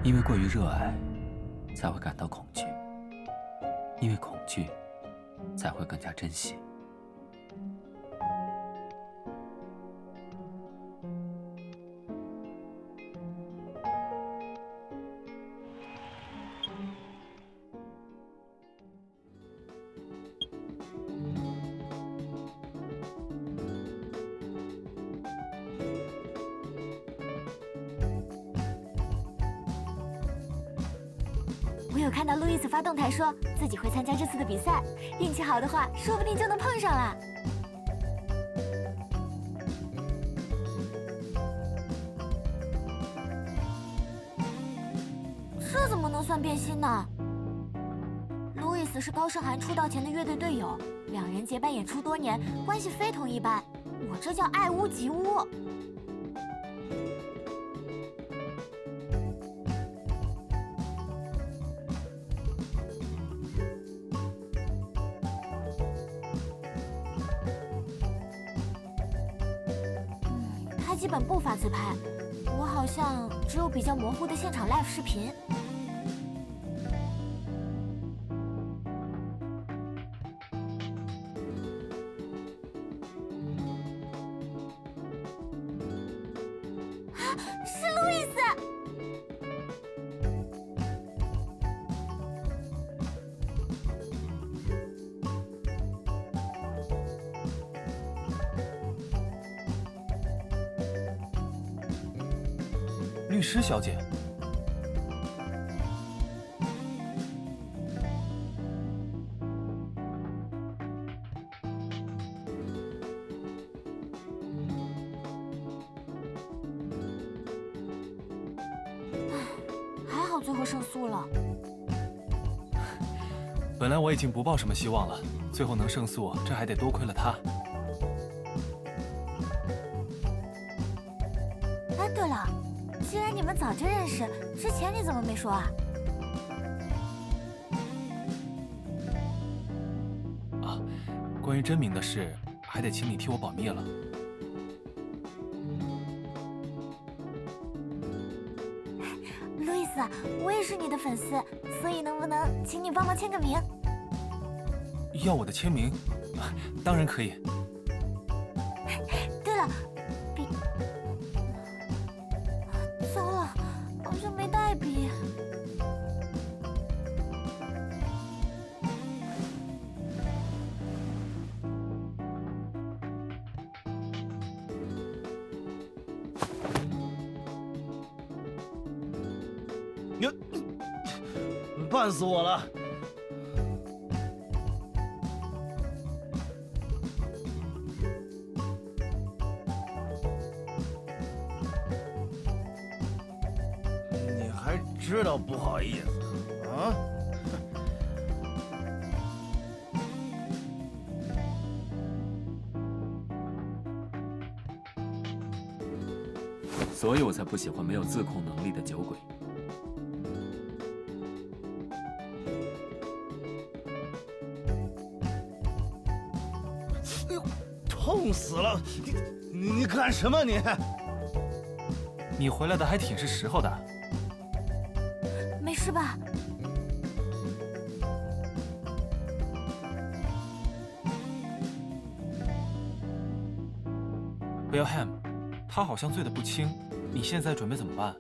因为过于热爱，才会感到恐惧；因为恐惧，才会更加珍惜。我有看到路易斯发动态说自己会参加这次的比赛，运气好的话，说不定就能碰上了。这怎么能算变心呢？路易斯是高胜寒出道前的乐队队友，两人结伴演出多年，关系非同一般。我这叫爱屋及乌。他基本不发自拍，我好像只有比较模糊的现场 live 视频。是路易斯！律师小姐，还好最后胜诉了。本来我已经不抱什么希望了，最后能胜诉，这还得多亏了他。哎，对了，既然你们早就认识，之前你怎么没说啊？啊，关于真名的事，还得请你替我保密了。路易斯，我也是你的粉丝，所以能不能请你帮忙签个名？要我的签名？当然可以。对了，笔……糟了，好像没带笔。绊死我了！你还知道不好意思啊？所以我才不喜欢没有自控能力的酒鬼。痛死了！你干什么你？你回来的还挺是时候的。没事吧？Wilhelm，他好像醉得不轻，你现在准备怎么办？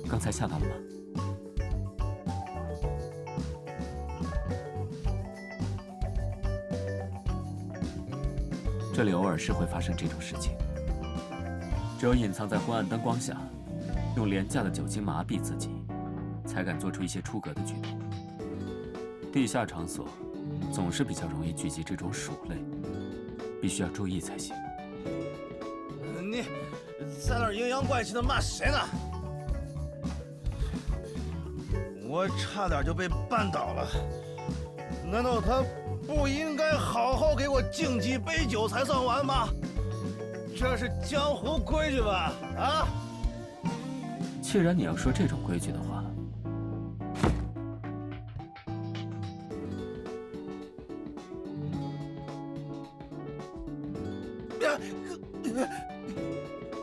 刚才吓到了吗？这里偶尔是会发生这种事情，只有隐藏在昏暗灯光下，用廉价的酒精麻痹自己，才敢做出一些出格的举动。地下场所总是比较容易聚集这种鼠类，必须要注意才行。你在那儿阴阳怪气的骂谁呢？我差点就被绊倒了，难道他不应该好好给我敬几杯酒才算完吗？这是江湖规矩吧？啊！既然你要说这种规矩的话，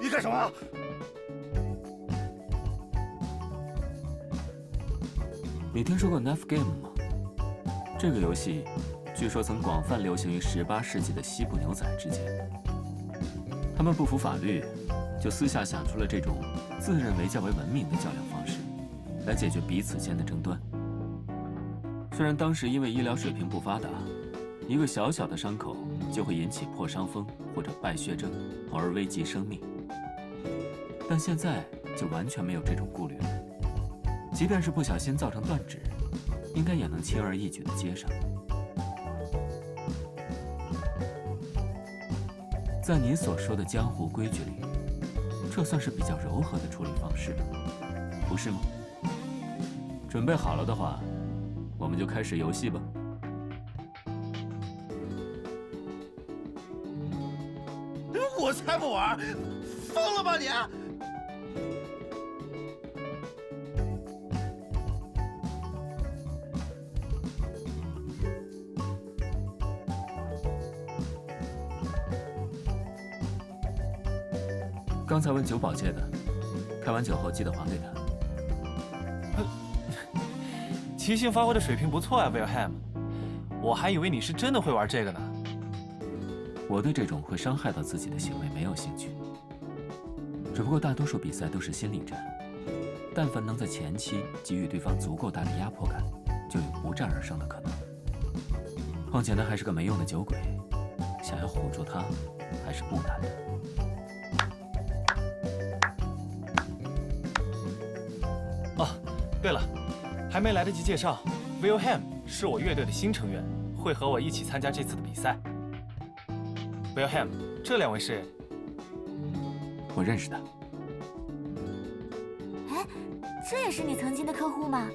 你干什么？你听说过 Knife Game 吗？这个游戏据说曾广泛流行于18世纪的西部牛仔之间。他们不服法律，就私下想出了这种自认为较为文明的较量方式，来解决彼此间的争端。虽然当时因为医疗水平不发达，一个小小的伤口就会引起破伤风或者败血症，从而危及生命，但现在就完全没有这种顾虑了。即便是不小心造成断指，应该也能轻而易举地接上。在你所说的江湖规矩里，这算是比较柔和的处理方式了，不是吗？准备好了的话，我们就开始游戏吧。我才不玩！疯了吧你！刚才问酒保借的，开完酒后记得还给他。即兴发挥的水平不错啊 ，Wilhelm。我还以为你是真的会玩这个呢。我对这种会伤害到自己的行为没有兴趣。只不过大多数比赛都是心理战，但凡能在前期给予对方足够大的压迫感，就有不战而胜的可能。况且那还是个没用的酒鬼，想要唬住他，还是不难的。哦，对了，还没来得及介绍 ，Wilhelm 是我乐队的新成员，会和我一起参加这次的比赛。Wilhelm， 这两位是？我认识的。哎，这也是你曾经的客户吗？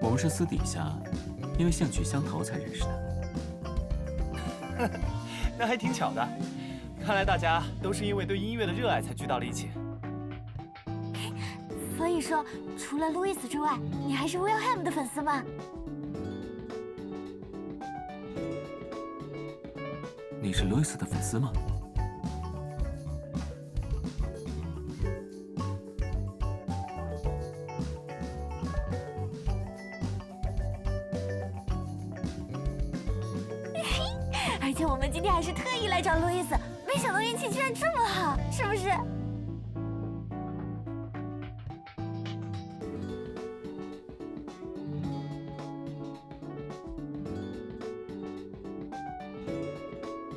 我们是私底下，因为兴趣相投才认识的。那还挺巧的，看来大家都是因为对音乐的热爱才聚到了一起。所以说，除了路易斯之外，你还是 Wilhelm 的粉丝吗？你是路易斯的粉丝吗？而且我们今天还是特意来找路易斯，没想到运气居然这么好，是不是？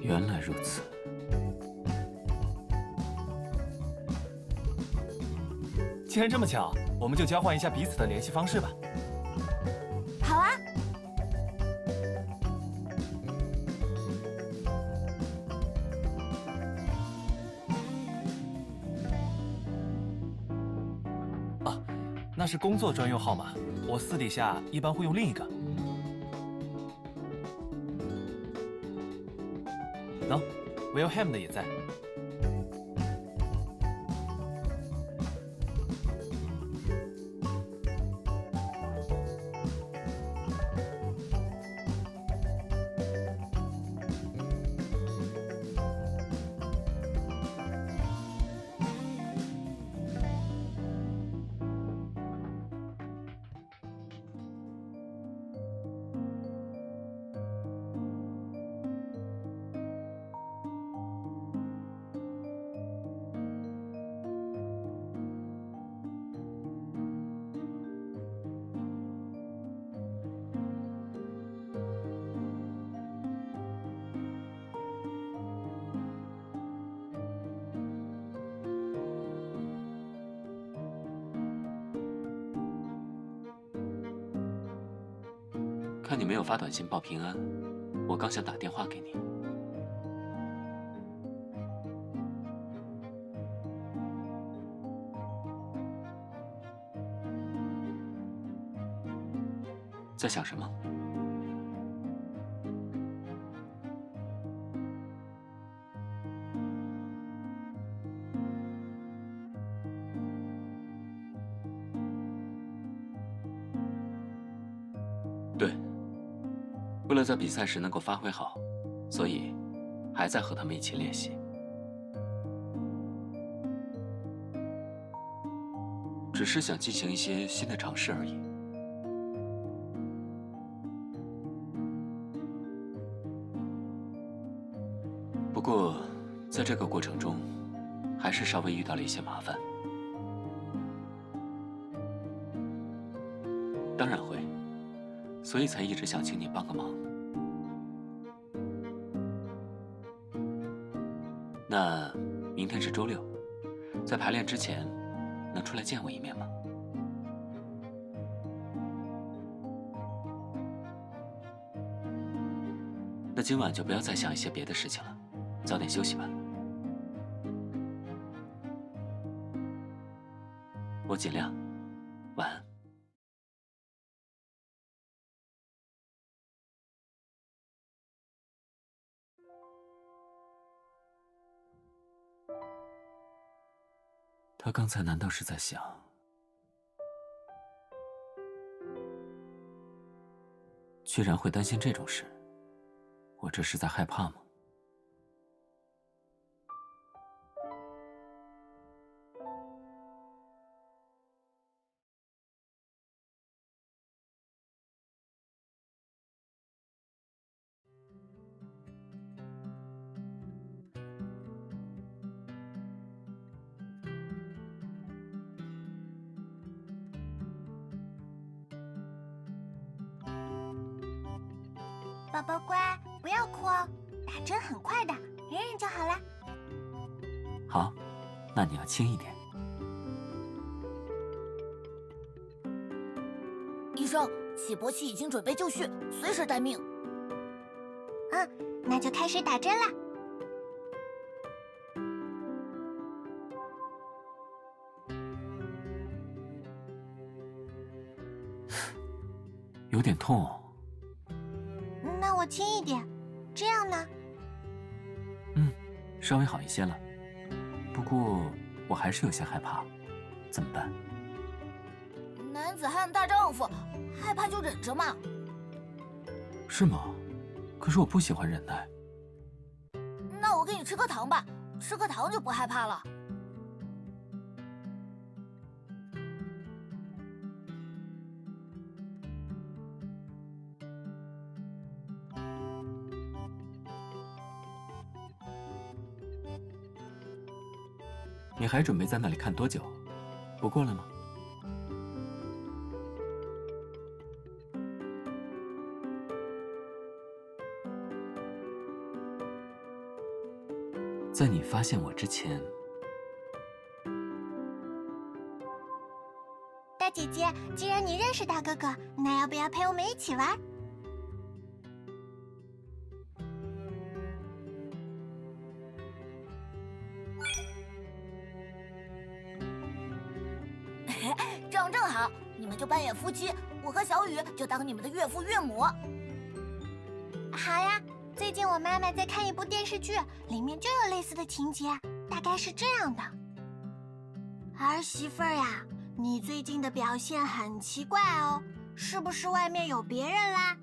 原来如此。既然这么巧，我们就交换一下彼此的联系方式吧。好啊。那是工作专用号码，我私底下一般会用另一个。喏，Wilhelm 的也在。看你没有发短信报平安，我刚想打电话给你。在想什么？为了在比赛时能够发挥好，所以还在和他们一起练习。只是想进行一些新的尝试而已。不过，在这个过程中，还是稍微遇到了一些麻烦。当然会，所以才一直想请你帮个忙。那明天是周六，在排练之前，能出来见我一面吗？那今晚就不要再想一些别的事情了，早点休息吧。我尽量，晚安。他刚才难道是在想，居然会担心这种事？我这是在害怕吗？宝宝乖，不要哭哦，打针很快的，忍忍就好了。好，那你要轻一点。医生，起搏器已经准备就绪，随时待命。那就开始打针啦。有点痛哦。那我轻一点，这样呢？稍微好一些了，不过我还是有些害怕，怎么办？男子汉大丈夫，害怕就忍着嘛。是吗？可是我不喜欢忍耐。那我给你吃颗糖吧，吃颗糖就不害怕了。你还准备在那里看多久？不过了吗？在你发现我之前，大姐姐，既然你认识大哥哥，那要不要陪我们一起玩？这样正好，你们就扮演夫妻，我和小雨就当你们的岳父岳母。好呀，最近我妈妈在看一部电视剧，里面就有类似的情节，大概是这样的：儿媳妇儿呀，你最近的表现很奇怪哦，是不是外面有别人啦？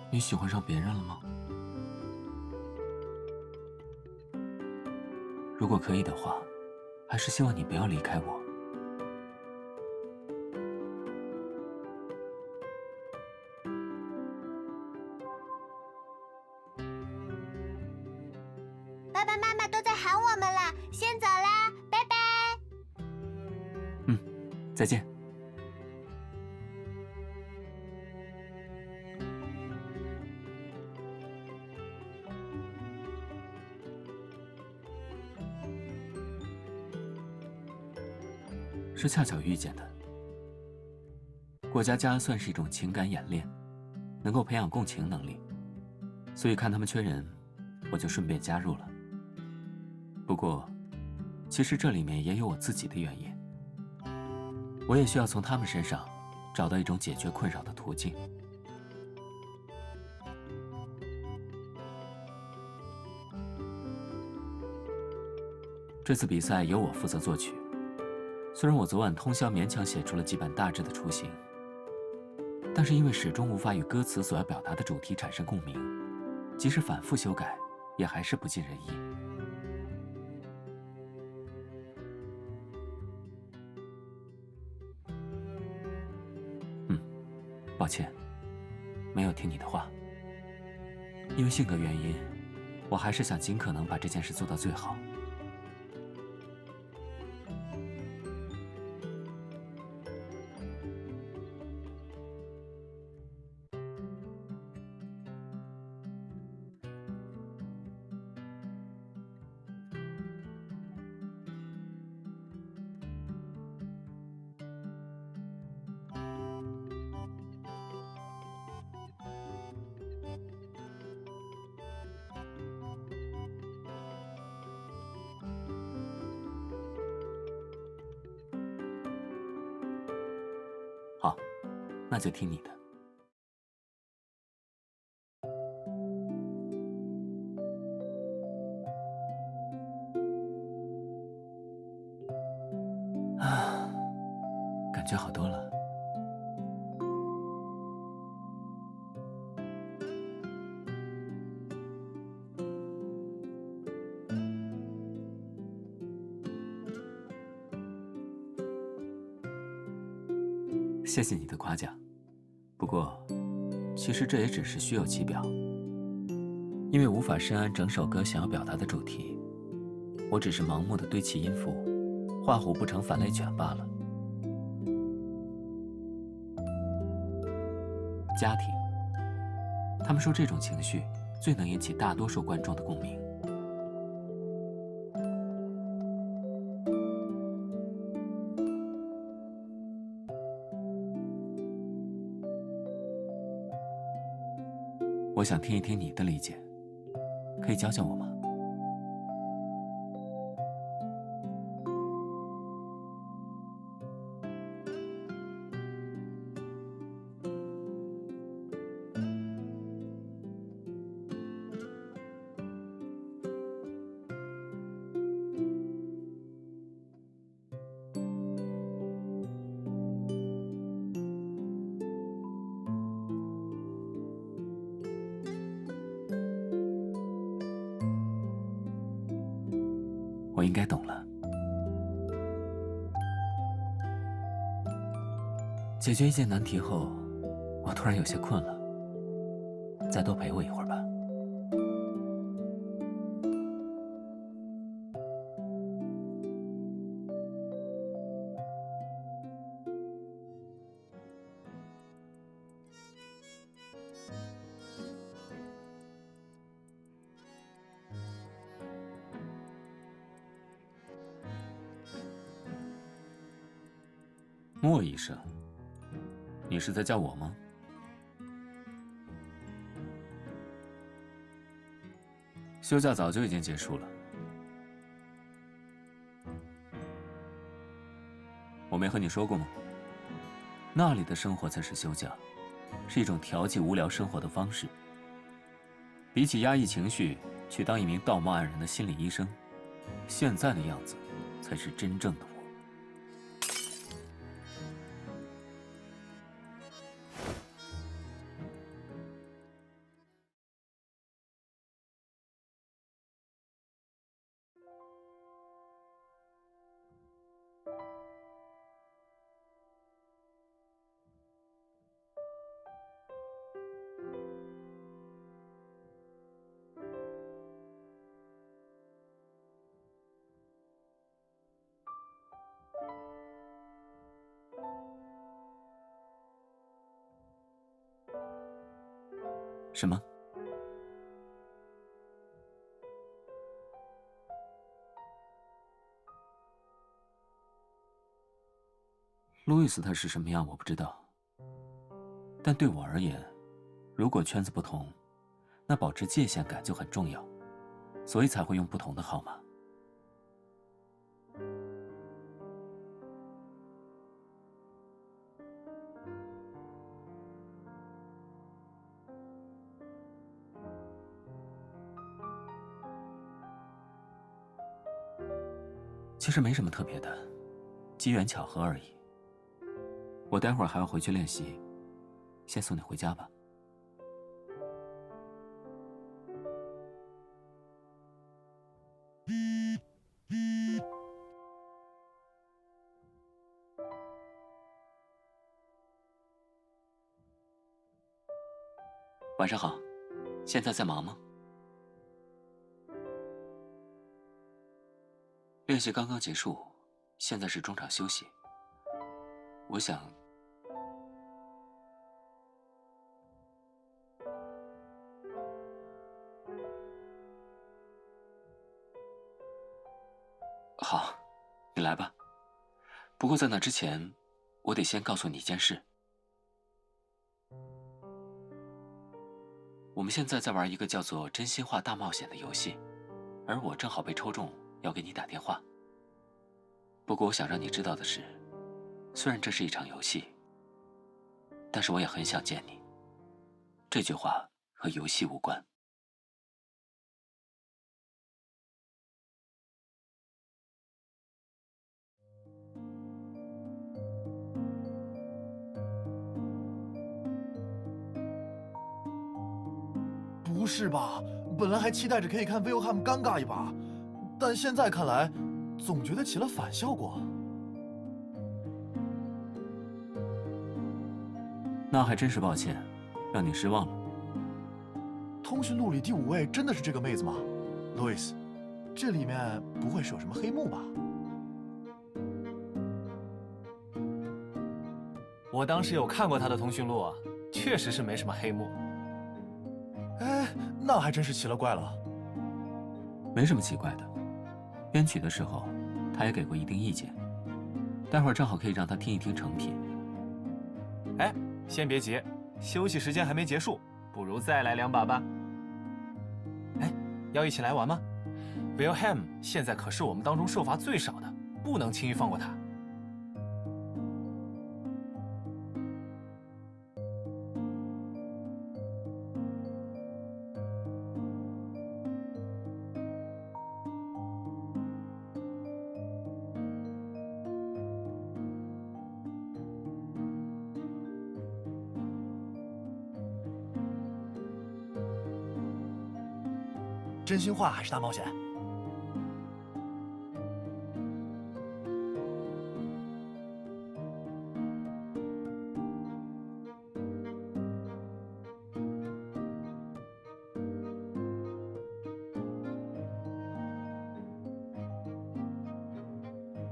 你喜欢上别人了吗？如果可以的话，还是希望你不要离开我。爸爸妈妈都在喊我们了，先走啦，拜拜。再见。是恰巧遇见的。过家家算是一种情感演练，能够培养共情能力，所以看他们缺人，我就顺便加入了。不过，其实这里面也有我自己的原因，我也需要从他们身上找到一种解决困扰的途径。这次比赛由我负责作曲，虽然我昨晚通宵勉强写出了几版大致的雏形，但是因为始终无法与歌词所要表达的主题产生共鸣，即使反复修改，也还是不尽人意。抱歉，没有听你的话。因为性格原因，我还是想尽可能把这件事做到最好。好，那就听你的。啊，感觉好多了。谢谢你的夸奖，不过，其实这也只是虚有其表。因为无法深谙整首歌想要表达的主题，我只是盲目的堆砌音符，画虎不成反类犬罢了。家庭，他们说这种情绪最能引起大多数观众的共鸣。我想听一听你的理解，可以教教我吗？我应该懂了。解决一件难题后，我突然有些困了，再多陪我一会儿吧。莫医生，你是在叫我吗？休假早就已经结束了。我没和你说过吗？那里的生活才是休假，是一种调剂无聊生活的方式。比起压抑情绪去当一名道貌岸然的心理医生，现在的样子才是真正的我。什么？路易斯他是什么样我不知道，但对我而言，如果圈子不同，那保持界限感就很重要，所以才会用不同的号码。其实没什么特别的，机缘巧合而已。我待会儿还要回去练习，先送你回家吧。晚上好，现在在忙吗？练习刚刚结束，现在是中场休息。我想，好，你来吧。不过在那之前，我得先告诉你一件事。我们现在在玩一个叫做《真心话大冒险》的游戏，而我正好被抽中要给你打电话。不过我想让你知道的是，虽然这是一场游戏，但是我也很想见你。这句话和游戏无关。不是吧？本来还期待着可以看 Wilhelm 尴尬一把，但现在看来，总觉得起了反效果。那还真是抱歉，让你失望了。通讯录里第5位真的是这个妹子吗 ，Louis？这里面不会是有什么黑幕吧？我当时有看过他的通讯录啊，确实是没什么黑幕。哎，那还真是奇了怪了。没什么奇怪的，编曲的时候他也给过一定意见，待会儿正好可以让他听一听成品。哎，先别急，休息时间还没结束，不如再来2把吧。哎，要一起来玩吗？ Wilhelm 现在可是我们当中受罚最少的，不能轻易放过他。真心话还是大冒险？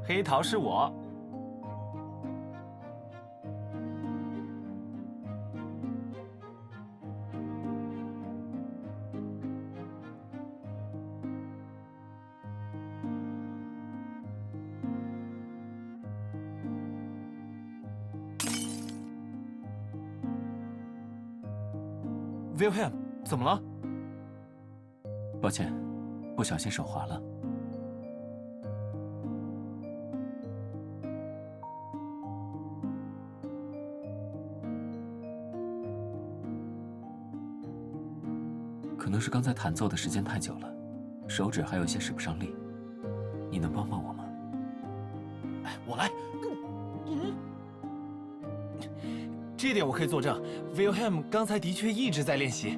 黑桃是我。Wilhelm， 怎么了？抱歉，不小心手滑了。可能是刚才弹奏的时间太久了，手指还有些使不上力。你能帮帮我吗？哎，我来。这点我可以作证 ，Wilhelm 刚才的确一直在练习。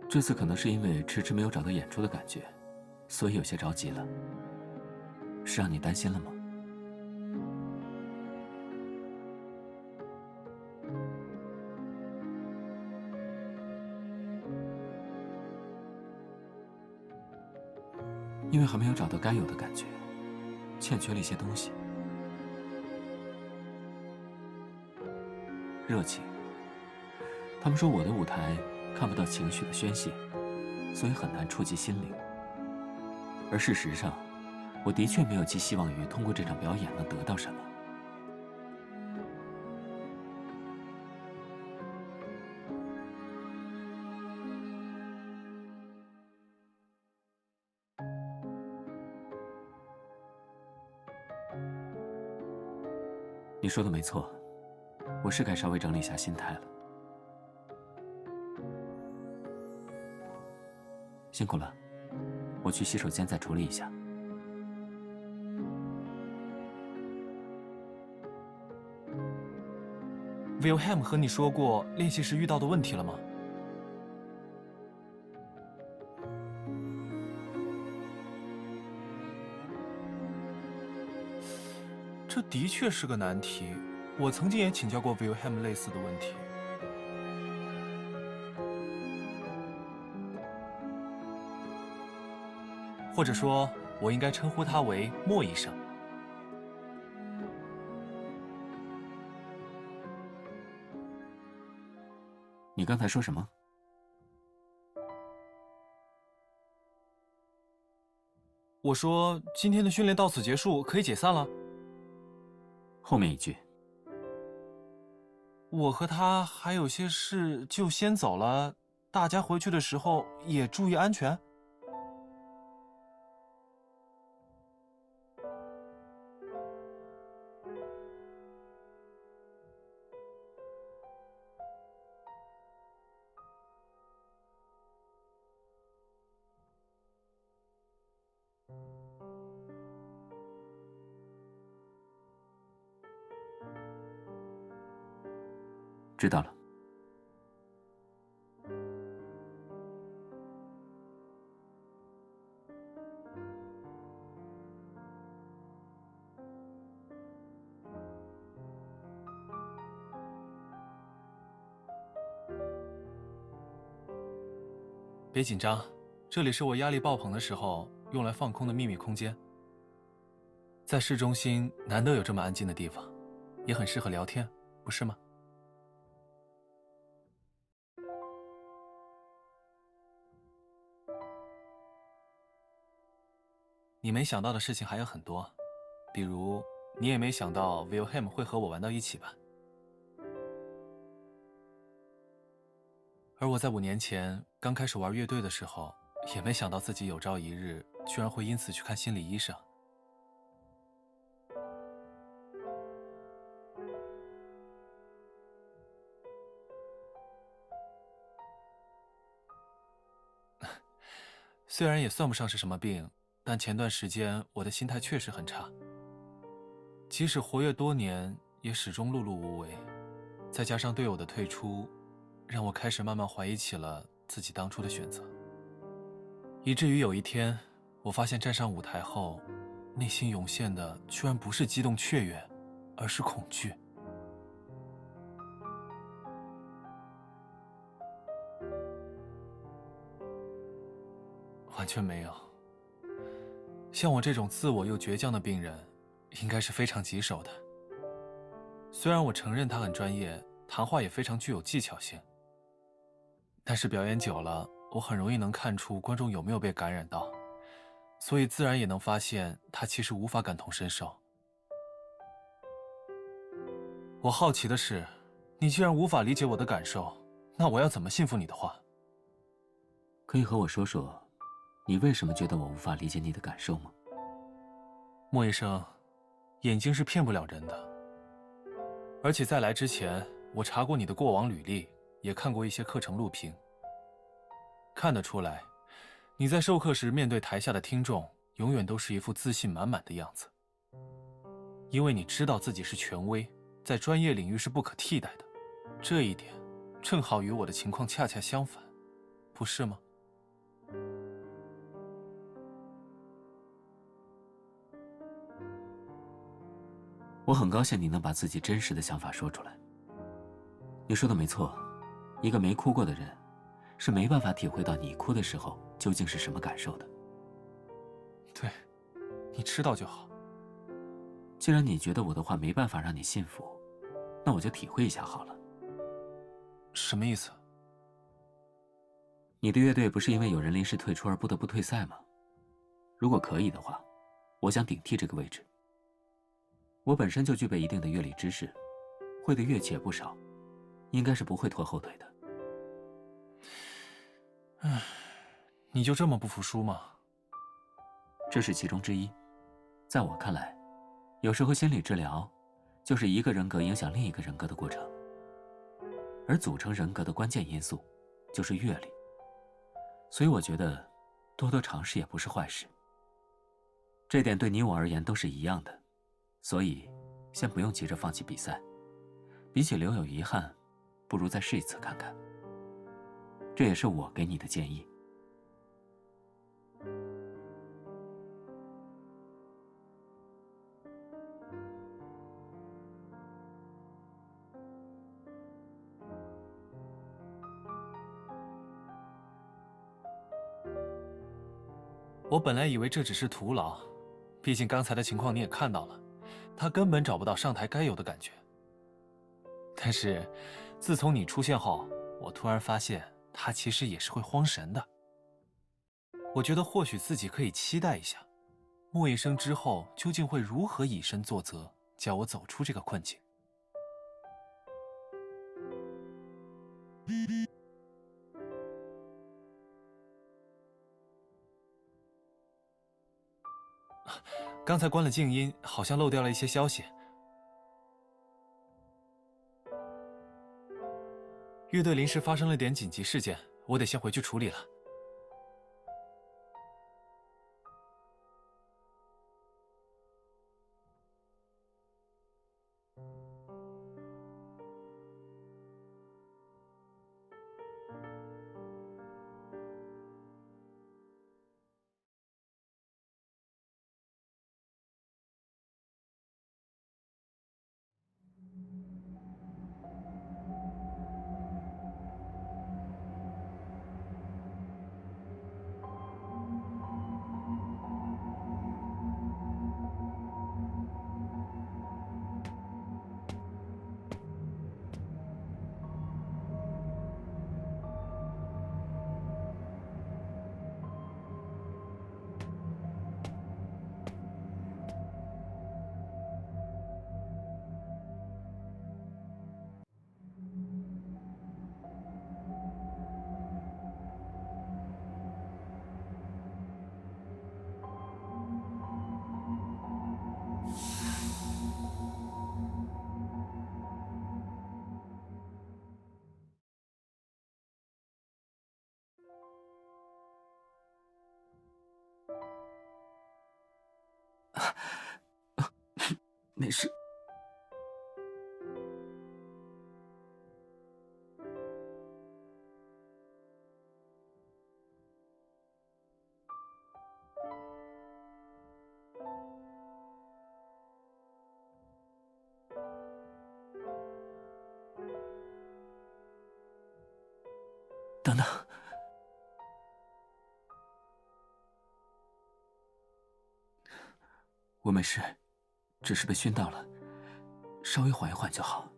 这次可能是因为迟迟没有找到演出的感觉，所以有些着急了。是让你担心了吗？因为还没有找到该有的感觉，欠缺了一些东西。热情。他们说我的舞台看不到情绪的宣泄，所以很难触及心灵。而事实上，我的确没有寄希望于通过这场表演能得到什么。你说的没错，我是该稍微整理一下心态了。辛苦了，我去洗手间再处理一下。Wilhelm 和你说过练习时遇到的问题了吗？这的确是个难题，我曾经也请教过 Wilhelm 类似的问题。或者说，我应该称呼他为莫医生。你刚才说什么？我说今天的训练到此结束，可以解散了。后面一句。我和他还有些事，就先走了。大家回去的时候也注意安全。知道了。别紧张，这里是我压力爆棚的时候用来放空的秘密空间。在市中心难得有这么安静的地方，也很适合聊天，不是吗？你没想到的事情还有很多，比如你也没想到 Wilhelm 会和我玩到一起吧？而我在5年前刚开始玩乐队的时候，也没想到自己有朝一日居然会因此去看心理医生。虽然也算不上是什么病，但前段时间我的心态确实很差。即使活跃多年，也始终碌碌无为。再加上队友的退出，让我开始慢慢怀疑起了自己当初的选择。以至于有一天，我发现站上舞台后，内心涌现的居然不是激动雀跃，而是恐惧。完全没有。像我这种自我又倔强的病人，应该是非常棘手的。虽然我承认他很专业，谈话也非常具有技巧性，但是表演久了，我很容易能看出观众有没有被感染到，所以自然也能发现他其实无法感同身受。我好奇的是，你既然无法理解我的感受，那我要怎么信服你的话？可以和我说说，你为什么觉得我无法理解你的感受吗？莫医生，眼睛是骗不了人的。而且在来之前，我查过你的过往履历，也看过一些课程录屏。看得出来，你在授课时面对台下的听众，永远都是一副自信满满的样子。因为你知道自己是权威，在专业领域是不可替代的。这一点，正好与我的情况恰恰相反，不是吗？我很高兴你能把自己真实的想法说出来。你说的没错，一个没哭过的人，是没办法体会到你哭的时候究竟是什么感受的。对，你知道就好。既然你觉得我的话没办法让你信服，那我就体会一下好了。什么意思？你的乐队不是因为有人临时退出而不得不退赛吗？如果可以的话，我想顶替这个位置。我本身就具备一定的乐理知识，会的乐器也不少，应该是不会拖后腿的。唉，你就这么不服输吗？这是其中之一。在我看来，有时候心理治疗就是一个人格影响另一个人格的过程，而组成人格的关键因素就是阅历。所以我觉得多多尝试也不是坏事。这点对你我而言都是一样的，所以先不用急着放弃比赛。比起留有遗憾，不如再试一次看看。这也是我给你的建议。我本来以为这只是徒劳，毕竟刚才的情况你也看到了，他根本找不到上台该有的感觉。但是，自从你出现后，我突然发现他其实也是会慌神的。我觉得或许自己可以期待一下，莫一生之后究竟会如何以身作则，叫我走出这个困境。刚才关了静音，好像漏掉了一些消息。乐队临时发生了点紧急事件，我得先回去处理了。没事。等等，我没事，只是被熏到了，稍微缓一缓就好。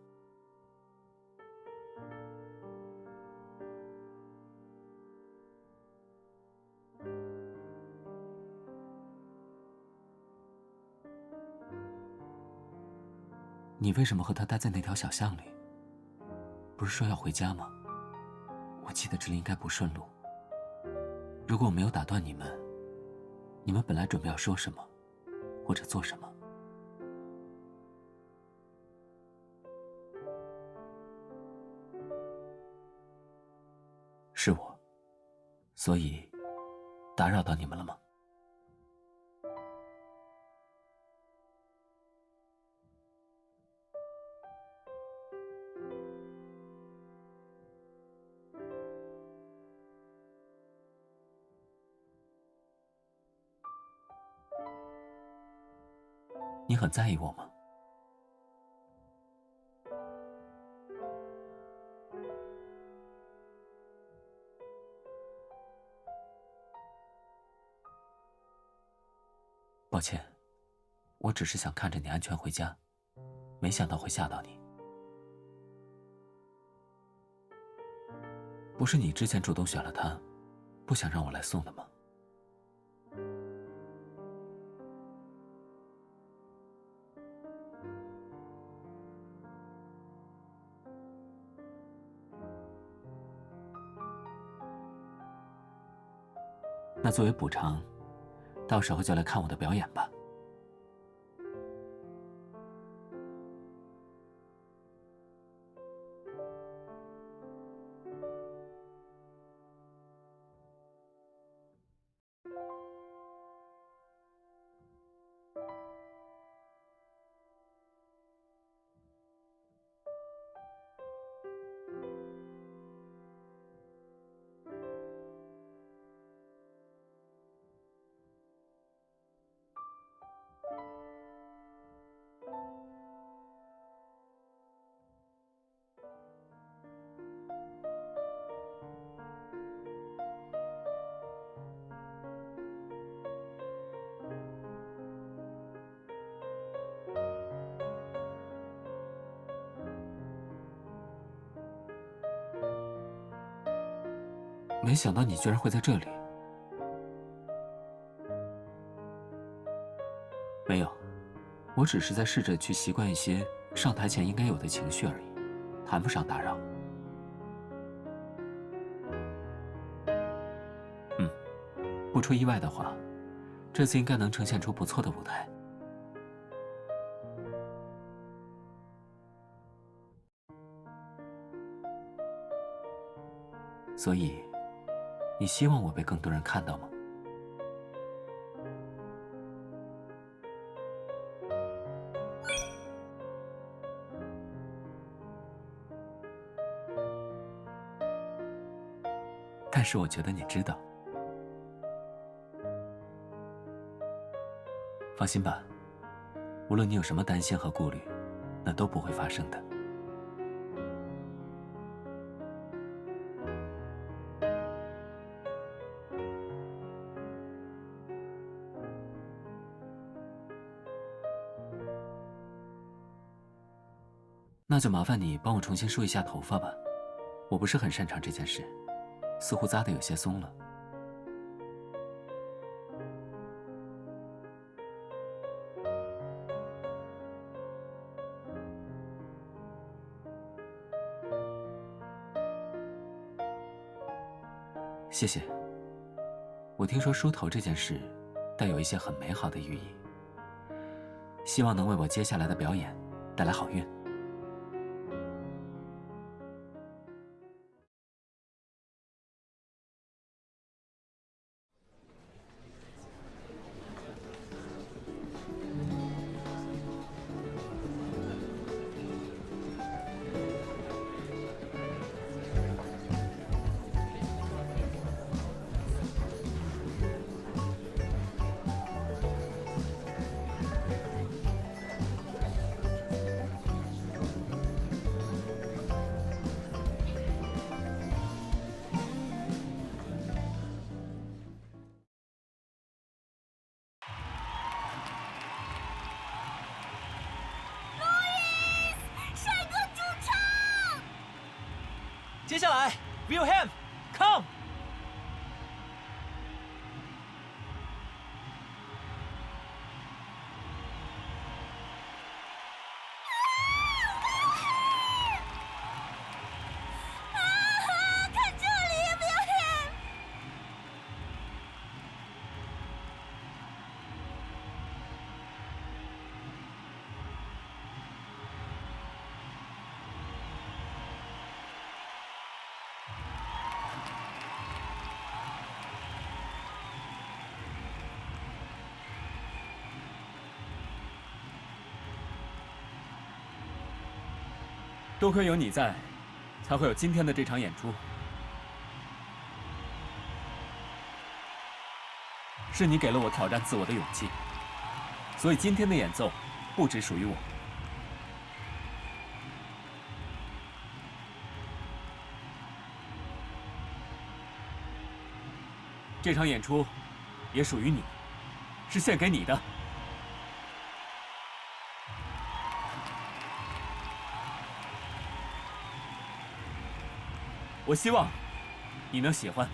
你为什么和他待在那条小巷里？不是说要回家吗？我记得这里应该不顺路。如果我没有打断你们，你们本来准备要说什么，或者做什么？是我，所以打扰到你们了吗？你很在意我吗？抱歉，我只是想看着你安全回家，没想到会吓到你。不是你之前主动选了他，不想让我来送的吗？那作为补偿，到时候就来看我的表演吧。没想到你居然会在这里。没有，我只是在试着去习惯一些上台前应该有的情绪而已，谈不上打扰。不出意外的话，这次应该能呈现出不错的舞台。所以，你希望我被更多人看到吗？但是我觉得你知道。放心吧，无论你有什么担心和顾虑，那都不会发生的。那就麻烦你帮我重新梳一下头发吧，我不是很擅长这件事，似乎扎得有些松了。谢谢。我听说梳头这件事带有一些很美好的寓意，希望能为我接下来的表演带来好运。接下来 ，Wilhelm， come。看这里 ，Wilhelm。多亏有你在，才会有今天的这场演出。是你给了我挑战自我的勇气，所以今天的演奏不只属于我。这场演出也属于你，是献给你的。我希望你能喜欢。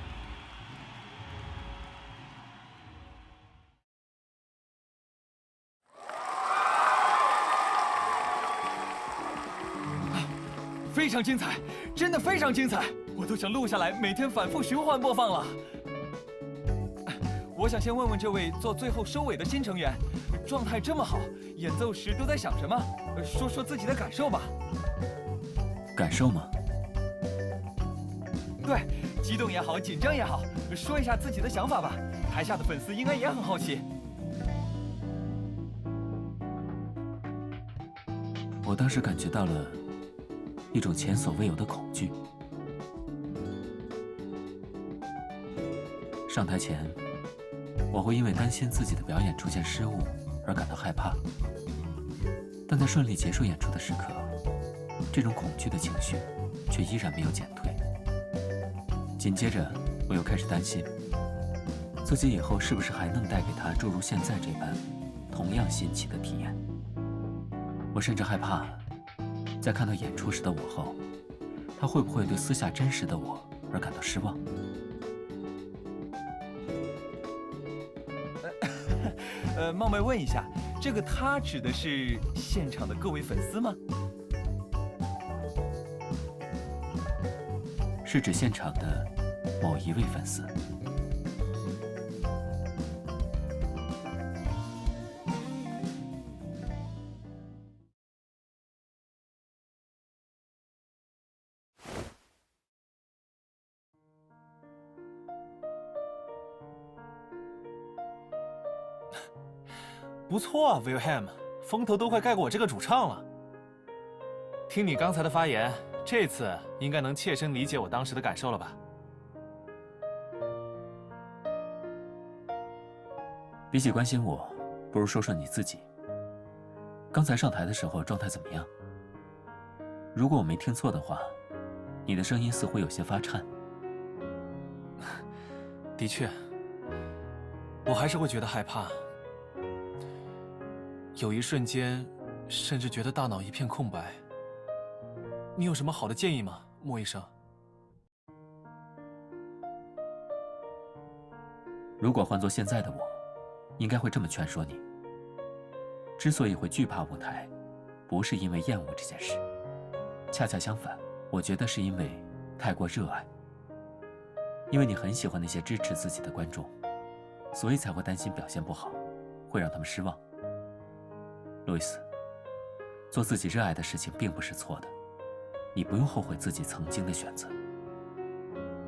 非常精彩，真的非常精彩，我都想录下来，每天反复循环播放了。我想先问问这位做最后收尾的新成员，状态这么好，演奏时都在想什么？说说自己的感受吧。感受吗？对，激动也好，紧张也好，说一下自己的想法吧。台下的粉丝应该也很好奇。我当时感觉到了一种前所未有的恐惧。上台前，我会因为担心自己的表演出现失误而感到害怕，但在顺利结束演出的时刻，这种恐惧的情绪却依然没有减退。紧接着，我又开始担心，自己以后是不是还能带给他诸如现在这般同样新奇的体验。我甚至害怕，在看到演出时的我后，他会不会对私下真实的我而感到失望。冒昧问一下，这个他指的是现场的各位粉丝吗？是指现场的某一位粉丝。不错啊 ，Wilhelm， 风头都快盖过我这个主唱了。听你刚才的发言，这次应该能切身理解我当时的感受了吧？比起关心我，不如说说你自己。刚才上台的时候状态怎么样？如果我没听错的话，你的声音似乎有些发颤。的确，我还是会觉得害怕。有一瞬间，甚至觉得大脑一片空白。你有什么好的建议吗，莫医生？如果换做现在的我，应该会这么劝说你：之所以会惧怕舞台，不是因为厌恶这件事，恰恰相反，我觉得是因为太过热爱。因为你很喜欢那些支持自己的观众，所以才会担心表现不好，会让他们失望。路易斯，做自己热爱的事情并不是错的，你不用后悔自己曾经的选择。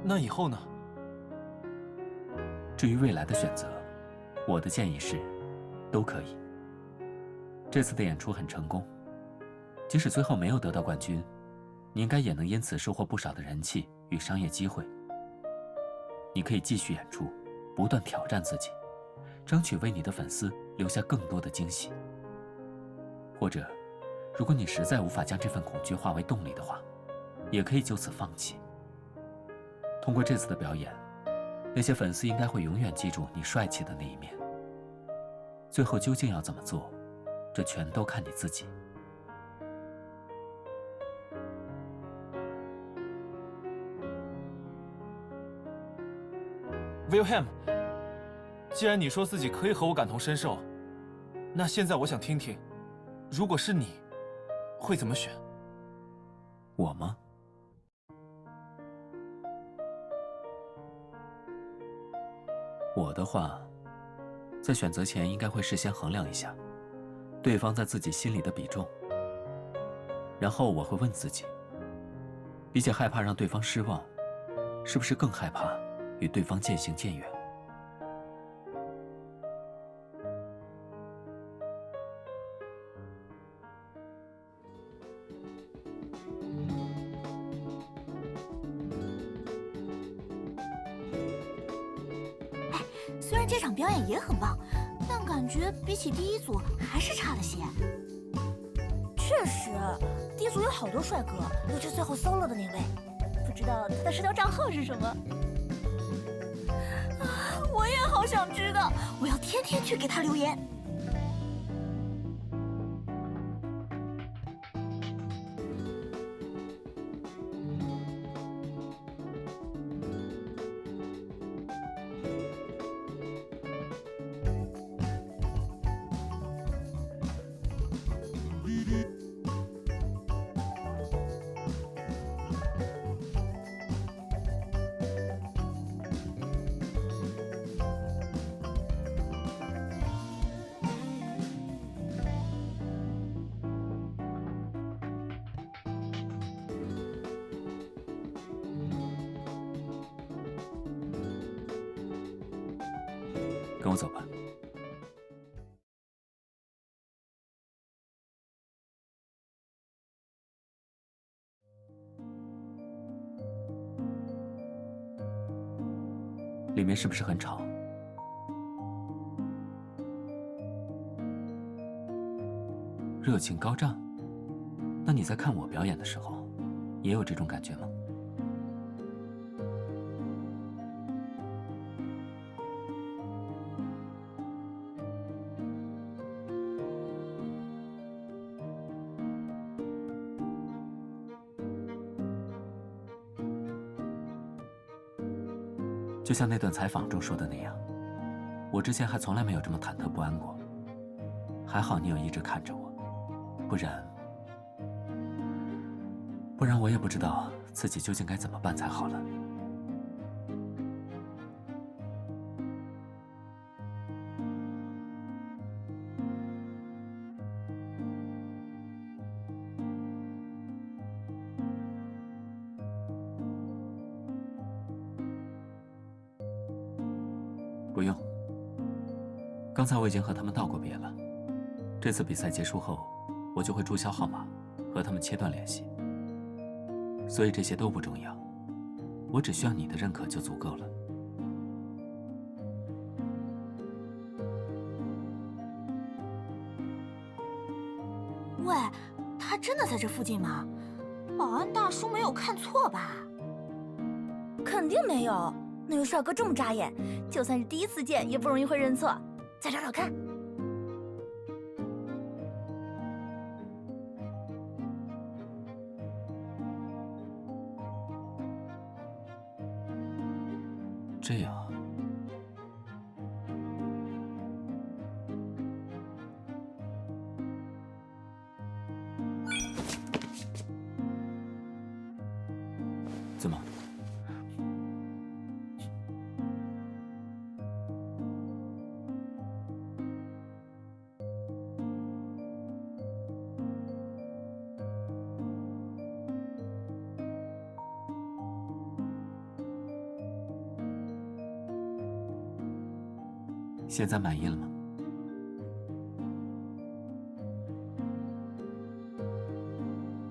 那以后呢？至于未来的选择，我的建议是，都可以。这次的演出很成功，即使最后没有得到冠军，你应该也能因此收获不少的人气与商业机会。你可以继续演出，不断挑战自己，争取为你的粉丝留下更多的惊喜。或者，如果你实在无法将这份恐惧化为动力的话，也可以就此放弃。通过这次的表演，那些粉丝应该会永远记住你帅气的那一面。最后究竟要怎么做，这全都看你自己。Wilhelm， 既然你说自己可以和我感同身受，那现在我想听听，如果是你，会怎么选？我吗？我的话，在选择前应该会事先衡量一下对方在自己心里的比重，然后我会问自己，比起害怕让对方失望，是不是更害怕与对方渐行渐远？虽然这场表演也很棒，但感觉比起第一组还是差了些。确实，第一组有好多帅哥，尤其最后 solo 的那位，不知道他的社交账号是什么？啊，我也好想知道，我要天天去给他留言。跟我走吧。里面是不是很吵？热情高涨？那你在看我表演的时候，也有这种感觉吗？就像那段采访中说的那样，我之前还从来没有这么忐忑不安过。还好你有一直看着我，不然我也不知道自己究竟该怎么办才好了。不用，刚才我已经和他们道过别了。这次比赛结束后，我就会注销号码，和他们切断联系。所以这些都不重要，我只需要你的认可就足够了。喂，他真的在这附近吗？保安大叔没有看错吧？肯定没有，那位帅哥这么扎眼，就算是第一次见也不容易会认错。再找找看。这样，怎么？现在满意了吗？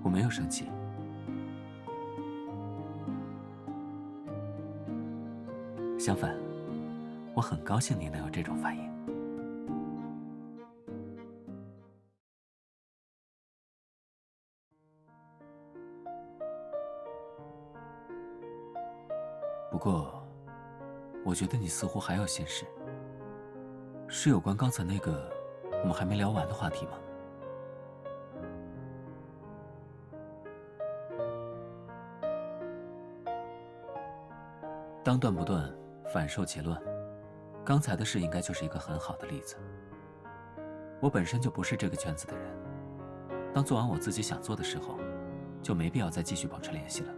我没有生气。相反，我很高兴你能有这种反应。不过，我觉得你似乎还有心事。是有关刚才那个我们还没聊完的话题吗？当断不断，反受其乱。刚才的事应该就是一个很好的例子。我本身就不是这个圈子的人，当做完我自己想做的时候，就没必要再继续保持联系了。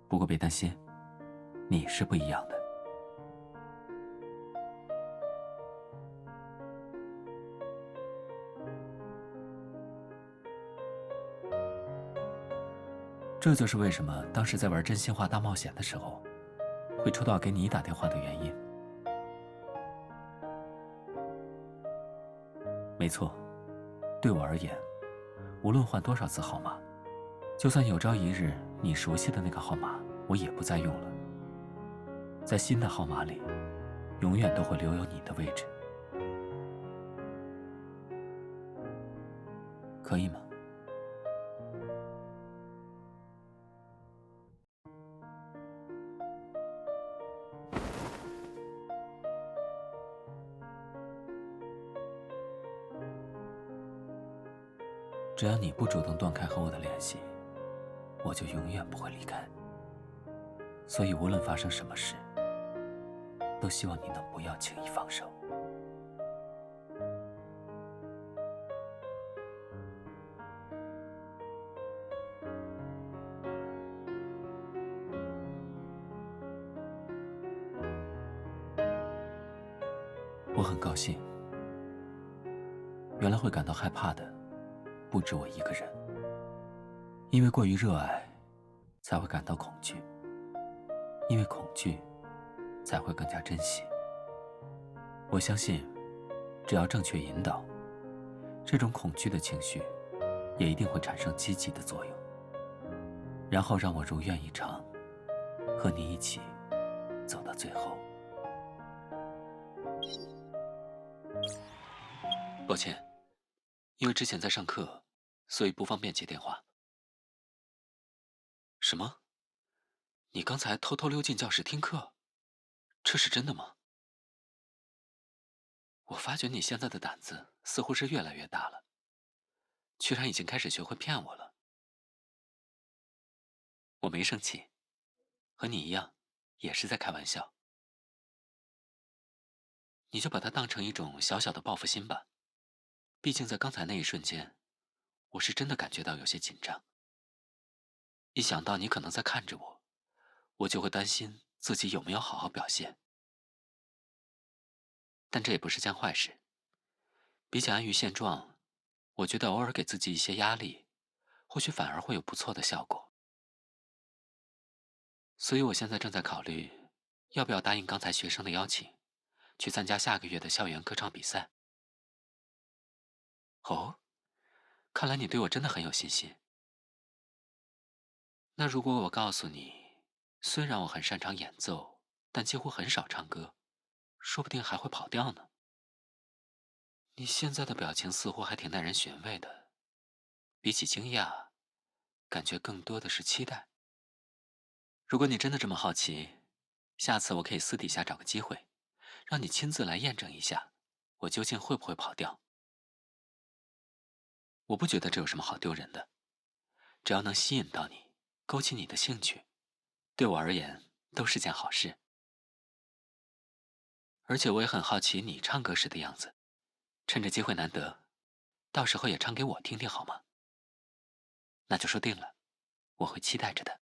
不过别担心，你是不一样的。这就是为什么当时在玩真心话大冒险的时候，会抽到给你打电话的原因。没错，对我而言，无论换多少次号码，就算有朝一日你熟悉的那个号码我也不再用了，在新的号码里，永远都会留有你的位置，可以吗？只要你不主动断开和我的联系，我就永远不会离开。所以无论发生什么事，都希望你能不要轻易放手。我很高兴，原来会感到害怕的不止我一个人，因为过于热爱，才会感到恐惧；因为恐惧，才会更加珍惜。我相信，只要正确引导，这种恐惧的情绪，也一定会产生积极的作用，然后让我如愿以偿，和你一起走到最后。抱歉，因为之前在上课，所以不方便接电话。什么？你刚才偷偷溜进教室听课？这是真的吗？我发觉你现在的胆子似乎是越来越大了。居然已经开始学会骗我了。我没生气，和你一样，也是在开玩笑。你就把它当成一种小小的报复心吧。毕竟在刚才那一瞬间，我是真的感觉到有些紧张。一想到你可能在看着我，我就会担心自己有没有好好表现。但这也不是件坏事。比起安于现状，我觉得偶尔给自己一些压力，或许反而会有不错的效果。所以我现在正在考虑，要不要答应刚才学生的邀请，去参加下个月的校园歌唱比赛。哦，看来你对我真的很有信心。那如果我告诉你，虽然我很擅长演奏，但几乎很少唱歌，说不定还会跑调呢？你现在的表情似乎还挺耐人寻味的，比起惊讶，感觉更多的是期待。如果你真的这么好奇，下次我可以私底下找个机会，让你亲自来验证一下，我究竟会不会跑调。我不觉得这有什么好丢人的，只要能吸引到你，勾起你的兴趣，对我而言都是件好事。而且我也很好奇你唱歌时的样子，趁着机会难得，到时候也唱给我听听好吗？那就说定了，我会期待着的。